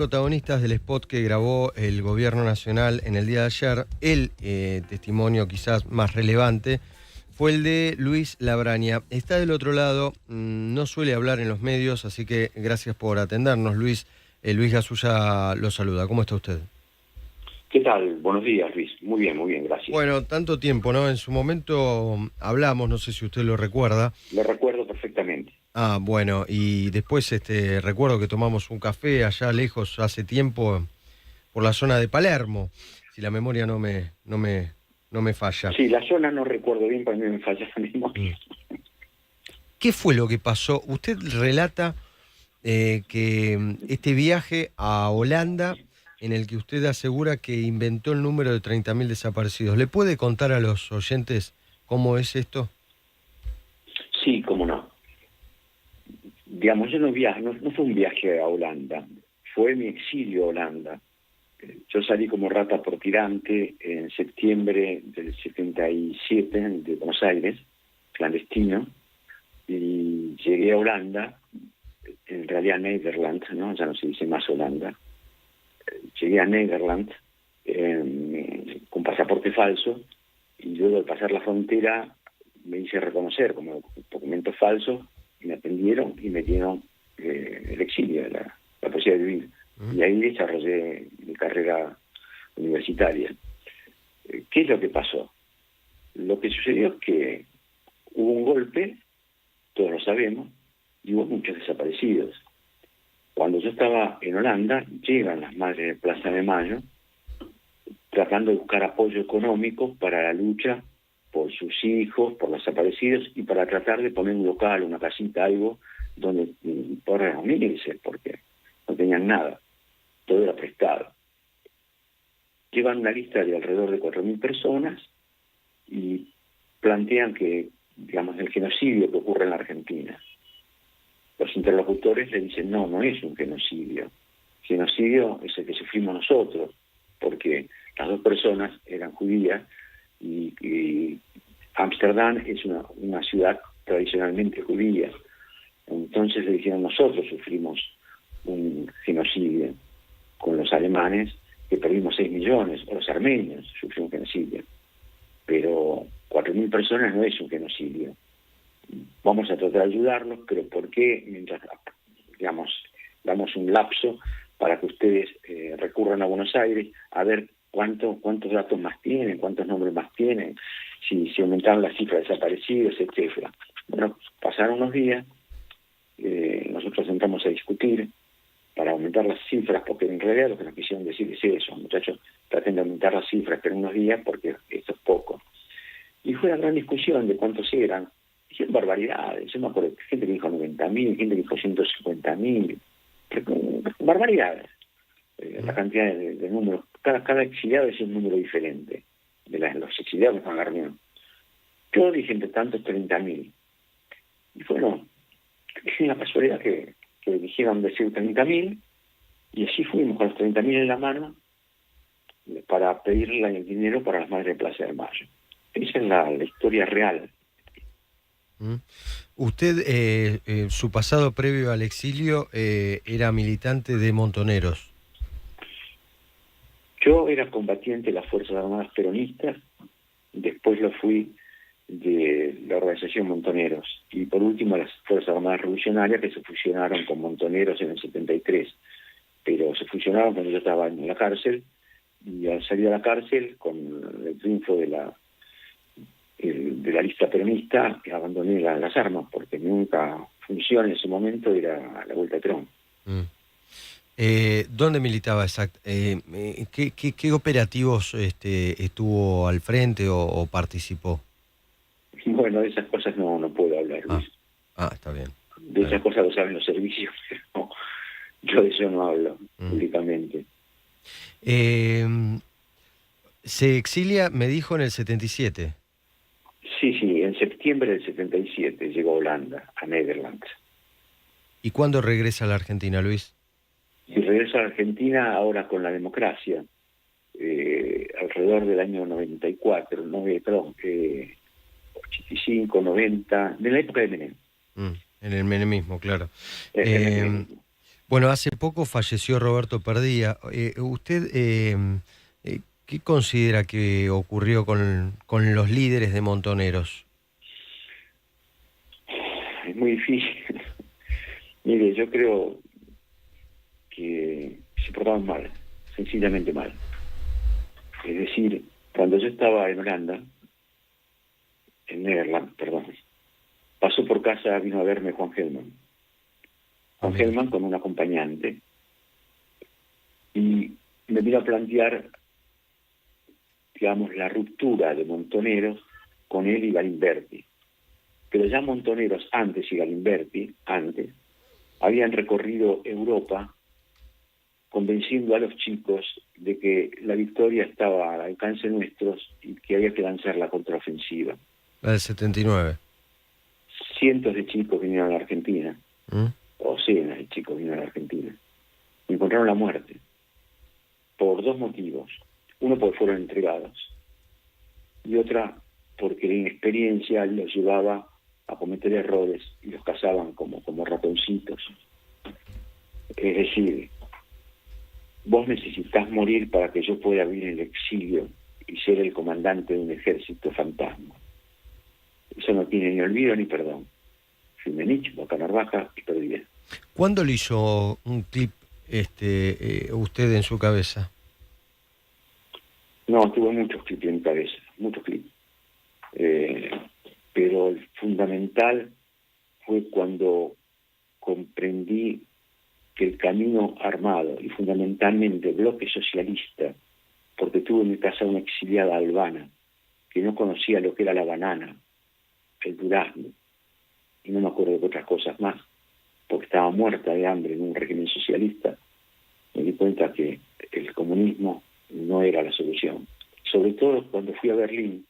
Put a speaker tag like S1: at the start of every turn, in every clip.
S1: Protagonistas del spot que grabó el gobierno nacional en el día de ayer, el testimonio quizás más relevante fue el de Luis Labraña. Está del otro lado, no suele hablar en los medios, así que gracias por atendernos, Luis. Luis Gasulla lo saluda. ¿Cómo está usted?
S2: ¿Qué tal? Buenos días, Luis. Muy bien, gracias.
S1: Bueno, tanto tiempo, ¿no? En su momento hablamos, no sé si usted lo recuerda.
S2: Lo recuerdo perfectamente.
S1: Ah, bueno, y después recuerdo que tomamos un café allá lejos hace tiempo por la zona de Palermo, si la memoria no me falla.
S2: Sí, la zona no recuerdo bien, para mí me falla la memoria.
S1: ¿Qué fue lo que pasó? Usted relata que este viaje a Holanda, en el que usted asegura que inventó el número de 30.000 desaparecidos. ¿Le puede contar a los oyentes cómo es esto?
S2: Sí, cómo no. Digamos, yo no fue un viaje a Holanda, fue mi exilio a Holanda. Yo salí como rata por tirante en septiembre del 77 de Buenos Aires, clandestino, y llegué a Holanda, en realidad a Nederland, ¿no? Ya no se dice más Holanda. Llegué a Nederland con pasaporte falso y luego de pasar la frontera me hice reconocer como documento falso y me atendieron y me dieron el exilio, la posibilidad de vivir. Y ahí desarrollé mi carrera universitaria. ¿Qué es lo que pasó? Lo que sucedió es que hubo un golpe, todos lo sabemos, y hubo muchos desaparecidos. Cuando yo estaba en Holanda, llegan las madres de Plaza de Mayo tratando de buscar apoyo económico para la lucha por sus hijos, por los desaparecidos y para tratar de poner un local, una casita, algo donde poder reunirse, porque no tenían nada, todo era prestado. Llevan una lista de alrededor de 4.000 personas y plantean que, digamos, el genocidio que ocurre en la Argentina. Los interlocutores le dicen, no es un genocidio. Genocidio es el que sufrimos nosotros, porque las dos personas eran judías y Ámsterdam es una ciudad tradicionalmente judía. Entonces le dijeron, nosotros sufrimos un genocidio con los alemanes, que perdimos 6 millones, o los armenios sufrieron un genocidio. Pero 4.000 personas no es un genocidio. Vamos a tratar de ayudarlos, pero ¿por qué? Mientras, digamos, damos un lapso para que ustedes recurran a Buenos Aires a ver cuántos datos más tienen, cuántos nombres más tienen, si aumentaron las cifras de desaparecidos, etcétera. Bueno, pasaron unos días, nosotros entramos a discutir para aumentar las cifras, porque en realidad lo que nos quisieron decir es eso, muchachos, traten de aumentar las cifras, pero unos días porque esto es poco. Y fue una gran discusión de cuántos eran. Hicieron barbaridades. Yo me acuerdo de gente que dijo 90.000, gente que dijo 150.000. Barbaridades. La cantidad de números. Cada exiliado es un número diferente. De los exiliados que están en la reunión. Yo dije entre tantos 30.000. Y bueno, es una casualidad que dijeron decir 30.000. Y así fuimos con los 30.000 en la mano para pedirle el dinero para las madres de Plaza de Mayo. Esa es la historia real.
S1: Usted, su pasado previo al exilio, era militante de Montoneros.
S2: Yo era combatiente de las Fuerzas Armadas Peronistas, después lo fui de la organización Montoneros, y por último las Fuerzas Armadas Revolucionarias, que se fusionaron con Montoneros en el 73, pero se fusionaron cuando yo estaba en la cárcel, y al salir de la cárcel, con el triunfo de la lista peronista, abandoné las armas, porque mi única función en ese momento era la vuelta de Trump.
S1: ¿Dónde militaba exactamente? ¿Qué operativos estuvo al frente o participó?
S2: Bueno, de esas cosas no puedo hablar, Luis.
S1: Está bien.
S2: De esas cosas lo saben los servicios, pero yo de eso no hablo públicamente.
S1: Se exilia, me dijo, en el 77.
S2: Sí, en septiembre del 77 llegó a Holanda, a Nederland.
S1: ¿Y cuándo regresa a la Argentina, Luis?
S2: Y regreso a la Argentina ahora con la democracia, alrededor del año 94, 85, 90, de la época de Menem.
S1: En el menemismo, claro.
S2: El menemismo.
S1: Bueno, hace poco falleció Roberto Perdía. ¿Qué considera que ocurrió con los líderes de Montoneros?
S2: Es muy difícil. Mire, yo creo que se portaban mal, sencillamente mal. Es decir, cuando yo estaba en Holanda, en Nederland, perdón, pasó por casa, vino a verme Juan Gelman. Juan
S1: Mira.
S2: Gelman con un acompañante, y me vino a plantear, digamos, la ruptura de Montoneros con él y Galimberti. Pero ya Montoneros antes y Galimberti antes habían recorrido Europa convenciendo a los chicos de que la victoria estaba al alcance nuestros y que había que lanzar la contraofensiva.
S1: La del 79.
S2: Cientos de chicos vinieron a la Argentina,
S1: ¿Mm?
S2: o decenas de chicos vinieron a la Argentina, y encontraron la muerte por dos motivos. Uno, porque fueron entregados, y otra, porque la inexperiencia los llevaba a cometer errores y los cazaban como ratoncitos. Es decir, vos necesitas morir para que yo pueda vivir en el exilio y ser el comandante de un ejército fantasma. Eso no tiene ni olvido ni perdón. Filmenich, Boca Narvaja y Perdida.
S1: ¿Cuándo le hizo un clip usted en su cabeza?
S2: No, tuve muchos clips en mi cabeza, muchos clips. Pero el fundamental fue cuando comprendí que el camino armado y fundamentalmente el bloque socialista, porque tuve en mi casa una exiliada albana que no conocía lo que era la banana, el durazno, y no me acuerdo de otras cosas más, porque estaba muerta de hambre en un régimen socialista, me di cuenta que el comunismo no era la solución. Sobre todo cuando fui a Berlín,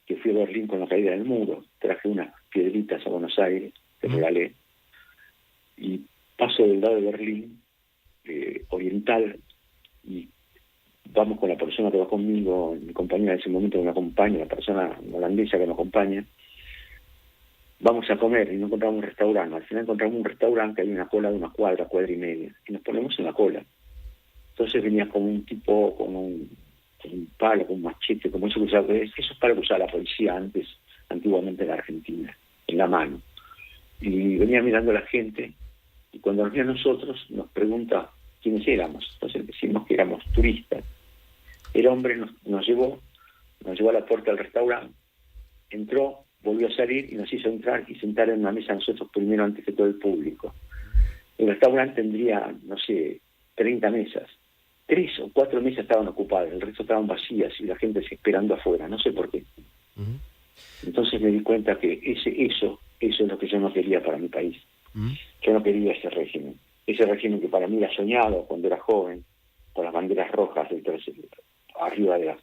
S2: que fui a Berlín con la caída del muro, traje unas piedritas a Buenos Aires, que regalé, y paso del lado de Berlín, oriental, y vamos con la persona que va conmigo, mi compañera en ese momento que me acompaña, la persona holandesa que me acompaña, vamos a comer y no encontramos un restaurante. Al final encontramos un restaurante que hay una cola de una cuadra y media, y nos ponemos en la cola. Entonces venía como un tipo con un palo, con un machete, como eso que usaba, esos palos que usaba la policía antiguamente en la Argentina, en la mano. Y venía mirando a la gente, y cuando nos vio a nosotros nos pregunta quiénes éramos. Entonces decimos que éramos turistas. El hombre nos llevó a la puerta del restaurante, entró, volvió a salir y nos hizo entrar y sentar en una mesa nosotros primero antes que todo el público. El restaurante tendría, no sé, 30 mesas. 3 o 4 mesas estaban ocupadas, el resto estaban vacías y la gente se esperando afuera, no sé por qué.
S1: Uh-huh.
S2: Entonces me di cuenta que eso es lo que yo no quería para mi país.
S1: Uh-huh.
S2: Yo no quería ese régimen que para mí era soñado cuando era joven, con las banderas rojas arriba de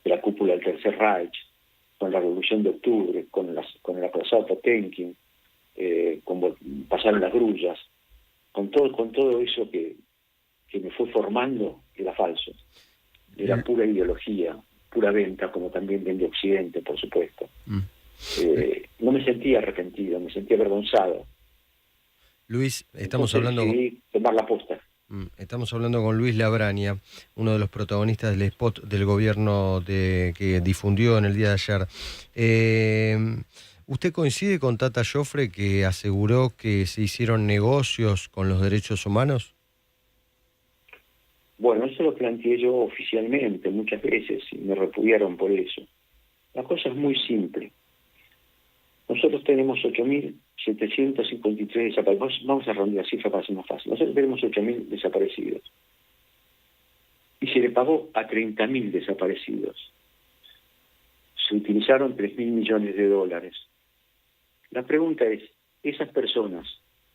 S2: la cúpula del Tercer Reich, con la Revolución de Octubre, con el aplazado Potemkin, pasaron las grullas, con todo eso que me fue formando, era falso. Era pura ideología, pura venta, como también vende Occidente, por supuesto. No me sentía arrepentido, me sentía avergonzado.
S1: Luis,
S2: decidí tomar la posta.
S1: Estamos hablando con Luis Labraña, uno de los protagonistas del spot del gobierno que difundió en el día de ayer. ¿Usted coincide con Tata Joffre, que aseguró que se hicieron negocios con los derechos humanos?
S2: Bueno, eso lo planteé yo oficialmente muchas veces y me repudiaron por eso. La cosa es muy simple. Nosotros tenemos 8.753 desaparecidos. Vamos a redondear la cifra para ser más fácil. Nosotros tenemos 8.000 desaparecidos. Y se le pagó a 30.000 desaparecidos. Se utilizaron 3.000 millones de dólares. La pregunta es, esas personas,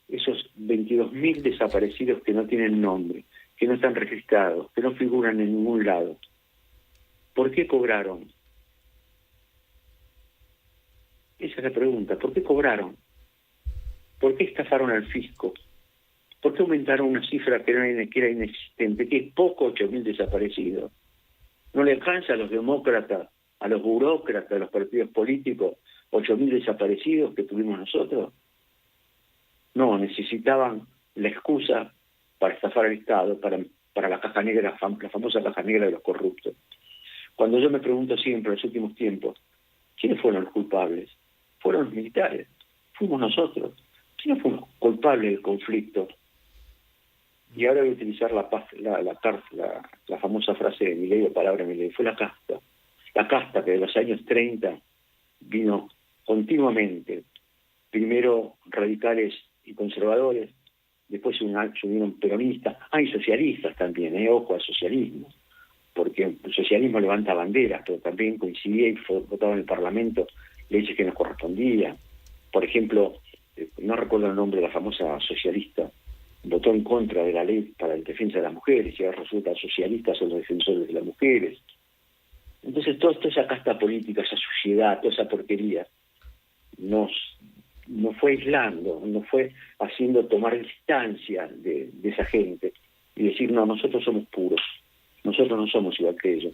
S2: esos 22.000 desaparecidos que no tienen nombre, que no están registrados, que no figuran en ningún lado, ¿por qué cobraron? Esa es la pregunta. ¿Por qué cobraron? ¿Por qué estafaron al fisco? ¿Por qué aumentaron una cifra que era inexistente, que es poco, 8.000 desaparecidos? ¿No le alcanza a los demócratas, a los burócratas, a los partidos políticos, 8.000 desaparecidos que tuvimos nosotros? No, necesitaban la excusa para estafar al Estado, para la caja negra, la famosa caja negra de los corruptos. Cuando yo me pregunto siempre en los últimos tiempos, ¿quiénes fueron los culpables? Fueron los militares, fuimos nosotros. ¿Quiénes fuimos culpables del conflicto? Y ahora voy a utilizar la famosa frase de Milei, o palabra de Milei, fue la casta. La casta que de los años 30 vino continuamente, primero radicales y conservadores, después se unieron peronistas, hay socialistas también, ojo al socialismo, porque el socialismo levanta banderas, pero también coincidía y votaba en el Parlamento leyes que nos correspondían. Por ejemplo, no recuerdo el nombre de la famosa socialista, votó en contra de la ley para la defensa de las mujeres, y ahora resulta socialistas son los defensores de las mujeres. Entonces toda esa casta política, esa suciedad, toda esa porquería, nos fue aislando, nos fue haciendo tomar distancia de esa gente y decir, no, nosotros somos puros, nosotros no somos igual que ellos.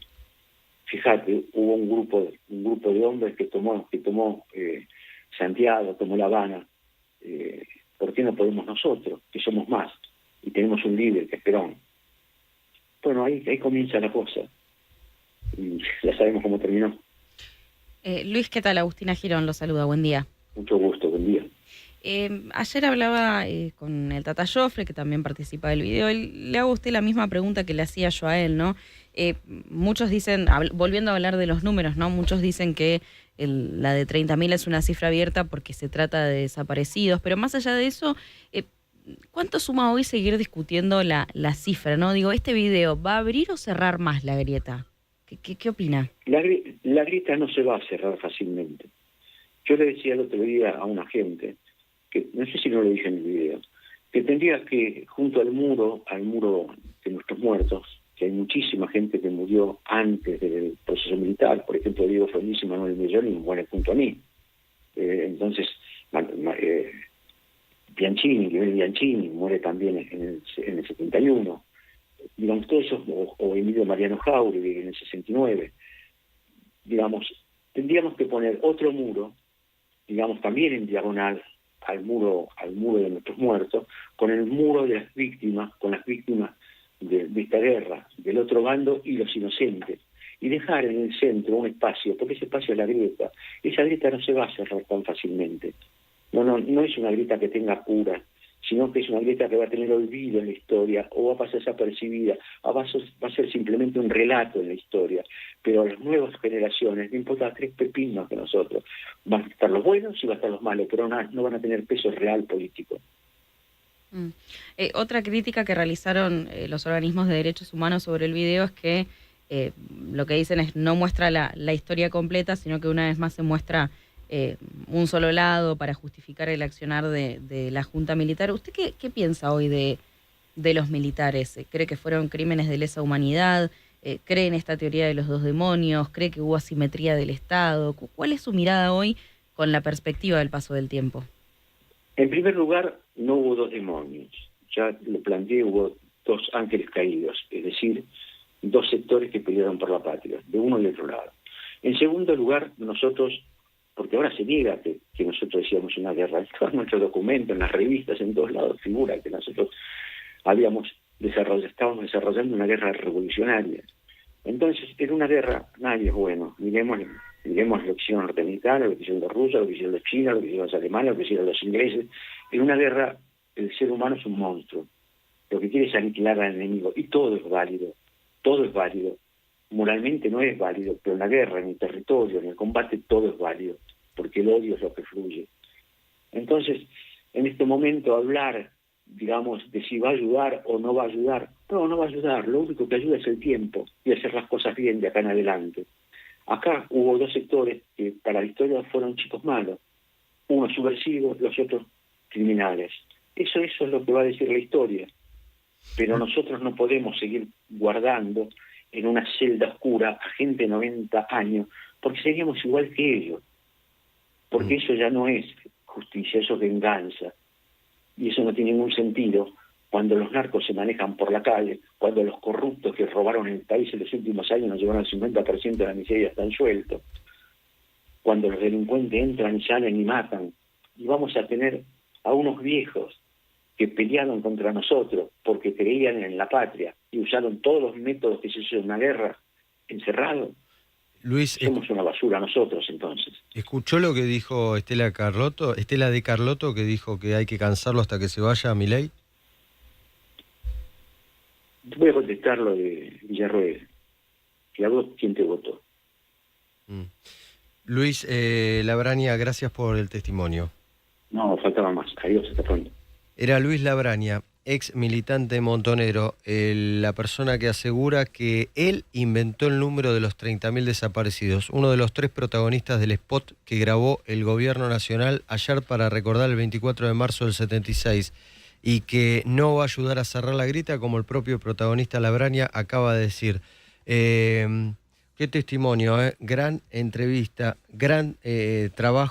S2: Fíjate, hubo un grupo de hombres que tomó Santiago, tomó La Habana. ¿Por qué no podemos nosotros, que somos más y tenemos un líder que es Perón? Bueno, ahí comienza la cosa y ya sabemos cómo terminó.
S3: Luis, ¿qué tal? Agustina Girón lo saluda, buen día.
S2: Mucho gusto, buen día.
S3: Ayer hablaba con el Tata Joffre, que también participa del video, y le hago a usted la misma pregunta que le hacía yo a él, ¿no? Muchos dicen, volviendo a hablar de los números, ¿no? Muchos dicen que la de 30.000 es una cifra abierta porque se trata de desaparecidos, pero más allá de eso, ¿cuánto suma hoy seguir discutiendo la cifra, ¿no? Digo, ¿este video va a abrir o cerrar más la grieta? ¿Qué opina?
S2: La grieta no se va a cerrar fácilmente. Yo le decía el otro día a una gente, que no sé si no lo dije en el video, que tendría que, junto al muro de nuestros muertos, que hay muchísima gente que murió antes del proceso militar, por ejemplo, Diego Feliz y Manuel Millón, y muere junto a mí. Entonces, Bianchini muere también en el 71. Digamos, todos esos, o Emilio Mariano Jauregui en el 69. Digamos, tendríamos que poner otro muro, digamos, también en diagonal al muro de nuestros muertos, con el muro de las víctimas, con las víctimas de esta guerra, del otro bando y los inocentes, y dejar en el centro un espacio, porque ese espacio es la grieta. Esa grieta no se va a cerrar tan fácilmente. No es una grieta que tenga cura, sino que es una grieta que va a tener olvido en la historia, o va a pasar desapercibida, o va a ser simplemente un relato en la historia. Pero a las nuevas generaciones, no importa 3 pepinos que nosotros, van a estar los buenos y van a estar los malos, pero no van a tener peso real político.
S3: Otra crítica que realizaron los organismos de derechos humanos sobre el video es que lo que dicen es no muestra la historia completa, sino que una vez más se muestra un solo lado para justificar el accionar de la Junta Militar. ¿Usted qué piensa hoy de los militares? ¿Cree que fueron crímenes de lesa humanidad? ¿Cree en esta teoría de los 2 demonios? ¿Cree que hubo asimetría del Estado? ¿Cuál es su mirada hoy con la perspectiva del paso del tiempo?
S2: En primer lugar, no hubo 2 demonios. Ya lo planteé, hubo 2 ángeles caídos, es decir, 2 sectores que pelearon por la patria, de uno y otro lado. En segundo lugar, nosotros, porque ahora se niega que nosotros decíamos una guerra, en todos nuestros documentos, en las revistas, en todos lados figura que nosotros estábamos desarrollando una guerra revolucionaria. Entonces, en una guerra nadie es bueno. Miremos lo que hicieron los norteamericanos, lo que hicieron los rusos, lo que hicieron los chinos, lo que hicieron los alemanes, lo que hicieron los ingleses. En una guerra el ser humano es un monstruo. Lo que quiere es aniquilar al enemigo. Y todo es válido. Todo es válido. Moralmente no es válido, pero en la guerra, en el territorio, en el combate, todo es válido. Porque el odio es lo que fluye. Entonces, en este momento hablar, digamos, de si va a ayudar o no va a ayudar. No va a ayudar. Lo único que ayuda es el tiempo y hacer las cosas bien de acá en adelante. Acá hubo 2 sectores que para la historia fueron chicos malos. Unos subversivos, los otros criminales. Eso es lo que va a decir la historia. Pero nosotros no podemos seguir guardando en una celda oscura a gente de 90 años, porque seríamos igual que ellos. Porque eso ya no es justicia, eso es venganza. Y eso no tiene ningún sentido cuando los narcos se manejan por la calle, cuando los corruptos que robaron el país en los últimos años nos llevaron al 50% de la miseria están sueltos, cuando los delincuentes entran y salen y matan, y vamos a tener a unos viejos que pelearon contra nosotros porque creían en la patria y usaron todos los métodos que se usan en una guerra, encerrado.
S1: Luis,
S2: Somos una basura nosotros entonces.
S1: ¿escuchó lo que dijo Estela de Carlotto, que dijo que hay que cansarlo hasta que se vaya Milei?
S2: Voy a contestar lo de Villarroel. ¿Y a vos quién te votó?
S1: Luis Labraña, gracias por el testimonio.
S2: No, faltaba más. Adiós, hasta pronto.
S1: Era Luis Labraña, ex militante montonero, la persona que asegura que él inventó el número de los 30.000 desaparecidos, uno de los 3 protagonistas del spot que grabó el gobierno nacional ayer para recordar el 24 de marzo del 76, y que no va a ayudar a cerrar la grieta, como el propio protagonista Labraña acaba de decir. Qué testimonio, gran entrevista, gran trabajo.